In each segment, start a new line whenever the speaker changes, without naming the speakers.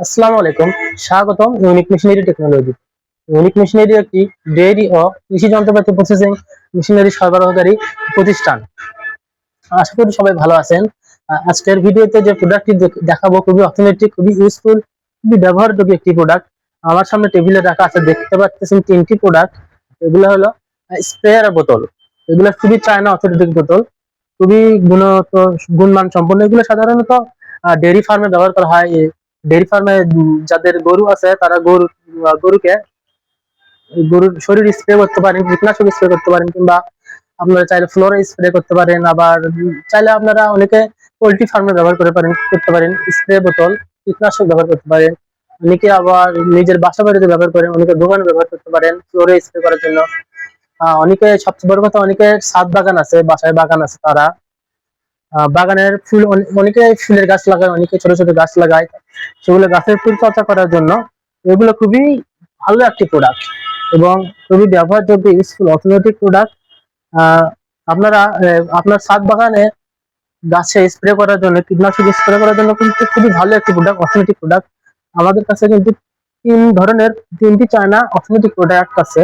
আসসালামু আলাইকুম। স্বাগতম unique machinery technology. Unique machinery একটি ডেইরি ও কৃষি যন্ত্রপাতি প্রসেসিং মেশিনারি সরবরাহকারী প্রতিষ্ঠান। আশা করি সবাই ভালো আছেন। আজকের ভিডিওতে যে প্রোডাক্টটি দেখাবো খুবই অর্থনৈতিক, খুবই ইউজফুল, খুবই ব্যবহারযোগ্য একটি প্রোডাক্ট। আমার সামনে টেবিলে রাখা আছে, দেখতে পাচ্ছেন তিনটি প্রোডাক্ট। এগুলো হলো স্প্রেয়ার বোতল। এগুলো খুবই চায়না অথেন্টিক বোতল, খুবই গুণগত গুণমান সম্পন্ন। এগুলো সাধারণত ডেইরি ফার্মে ব্যবহার করা হয়। ডেইরি ফার্মে যাদের গরু আছে তারা গরুকে গরুর শরীর স্প্রে করতে পারেন, কীটনাশক স্প্রে করতে পারেন, কিংবা আপনারা চাইলে ফ্লোরে স্প্রে করতে পারেন। আবার চাইলে আপনারা অনেকে পোল্ট্রি ফার্মে ব্যবহার করতে পারেন স্প্রে বোতল, কীটনাশক ব্যবহার করতে পারেন। অনেকে আবার নিজের বাসা বাড়িতে ব্যবহার করেন, অনেকে দোকানে ব্যবহার করতে পারেন ফ্লোরে স্প্রে করার জন্য। অনেকে, সবচেয়ে বড় কথা, অনেকে ছাদ বাগান আছে, বাসায় বাগান আছে, তারা বাগানের ফুল, অনেকে ফুলের গাছ লাগায়, অনেকে ছোট ছোট গাছ লাগায়, সেগুলো গাছের পরিচর্যা করার জন্য এগুলো খুবই ভালো একটি প্রোডাক্ট এবং খুবই ব্যবহারযোগ্য, ইউজফুল, অর্থনৈতিক প্রোডাক্ট। আপনারা আপনার ছাদ বাগানে গাছে স্প্রে করার জন্য, কীটনাশক স্প্রে করার জন্য কিন্তু খুবই ভালো একটি প্রোডাক্ট, অর্থনৈতিক প্রোডাক্ট। আমাদের কাছে কিন্তু তিনটি চায়না অর্থনৈতিক প্রোডাক্ট আছে।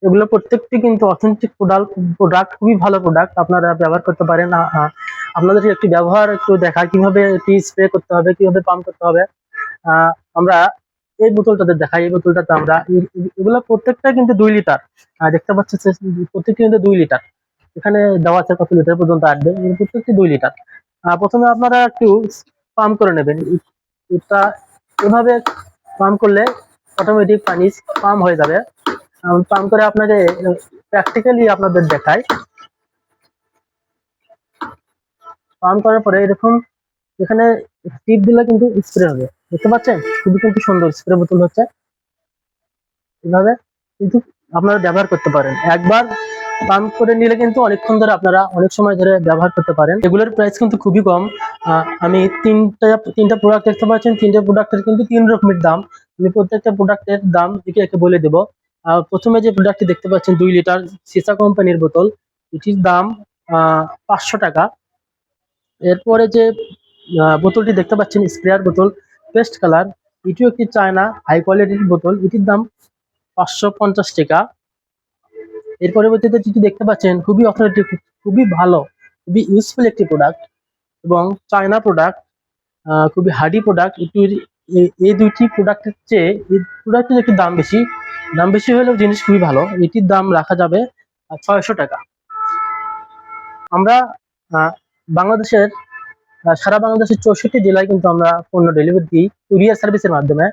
এগুলো প্রত্যেকটি কিন্তু অথেন্টিক প্রোডাক্ট, খুবই ভালো প্রোডাক্ট, আপনারা ব্যবহার করতে পারেন। আপনাদের একটি ব্যবহার একটু দেখা, কিভাবে এটি স্প্রে করতে হবে, কিভাবে পাম্প করতে হবে। আমরা এই বোতলটাতে দেখাই। এই বোতলটাতে আমরা এগুলো প্রত্যেকটা কিন্তু 2 লিটার, দেখতে পাচ্ছেন প্রত্যেকটি কিন্তু 2 লিটার। এখানে দেওয়া আছে কত লিটার পর্যন্ত আসবে, প্রত্যেকটি 2 লিটার। প্রথমে আপনারা একটু পাম্প করে নেবেন। এটা এভাবে পাম্প করলে অটোমেটিক পানি পাম্প হয়ে যাবে। পাম্প করে আপনাকে প্র্যাকটিক্যালি আপনাদের দেখাই। পাম্প করার পরে এরকম এখানে টিপ দিলে কিন্তু স্প্রে হবে, দেখতে পাচ্ছেন, খুবই কিন্তু সুন্দর স্প্রে বোতল হচ্ছে। এভাবে কিন্তু আপনারা ব্যবহার করতে পারেন। একবার পাম্প করে নিলে কিন্তু অনেকক্ষণ ধরে, আপনারা অনেক সময় ধরে ব্যবহার করতে পারেন। এগুলোর প্রাইস কিন্তু খুবই কম। আমি তিনটা প্রোডাক্ট দেখতে পাচ্ছেন, তিনটা প্রোডাক্টের কিন্তু 3 রকমের দাম। আমি প্রত্যেকটা প্রোডাক্টের দাম একে একে বলে দেব। প্রথমে যে প্রোডাক্টটি দেখতে পাচ্ছেন 2 লিটার সিসা কোম্পানির বোতল, এটির দাম 500 টাকা। এরপরে যে বোতলটি দেখতে পাচ্ছেন স্প্রেয়ার বোতল, পেস্ট কালার, এটিও একটি চায়না হাই কোয়ালিটির বোতল, এটির দাম 550 টাকা। এর পরবর্তীতে যেটি দেখতে পাচ্ছেন খুবই অথেন্টিক, খুবই ভালো, খুবই ইউজফুল একটি প্রোডাক্ট এবং চায়না প্রোডাক্ট, খুবই হার্ডি প্রোডাক্ট। এই দুইটি প্রোডাক্টের চেয়ে এই প্রোডাক্টের একটু দাম বেশি হলেও জিনিস খুবই ভালো। এটির দাম রাখা যাবে 600 টাকা। আমরা বাংলাদেশের সারা বাংলাদেশের 64 জেলায় কিন্তু আমরা পণ্য ডেলিভারি দিই কুরিয়ার সার্ভিসের মাধ্যমে।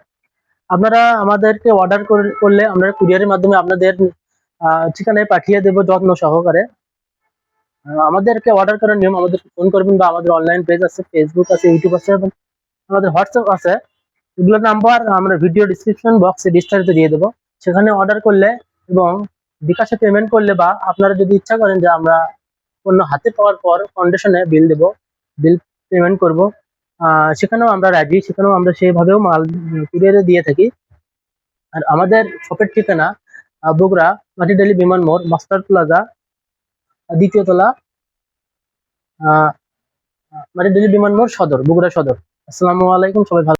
আপনারা আমাদেরকে অর্ডার করলে আমরা কুরিয়ারের মাধ্যমে আপনাদের ঠিকানায় পাঠিয়ে দেব যত্ন সহকারে। আমাদেরকে অর্ডার করার নিয়ম, আমাদের ফোন করবেন বা আমাদের অনলাইন পেজ আছে, ফেসবুক আছে, ইউটিউব আছে, আমাদের হোয়াটসঅ্যাপ আছে। এগুলোর নাম্বার আমরা ভিডিও ডিসক্রিপশন বক্সে বিস্তারিত দিয়ে দেবো। সেখানে অর্ডার করলে এবং বিকাশে পেমেন্ট করলে, বা আপনারা যদি ইচ্ছা করেন যে আমরা পণ্য হাতে পাওয়ার পর কন্ডিশনে বিল পেমেন্ট করব, সেখানেও আমরা রাজি, সেখানেও আমরা সেভাবেও মাল কুরিয়ারে দিয়ে থাকি। আর আমাদের শপের ঠিকানা বগুড়া মাটিডালি বিমান মোড়, মাস্টার প্লাজা, 2য় তলা, মাটিডালি বিমান মোড়, সদর, বগুড়া সদর। আসসালামু আলাইকুম, সবাই ভালো।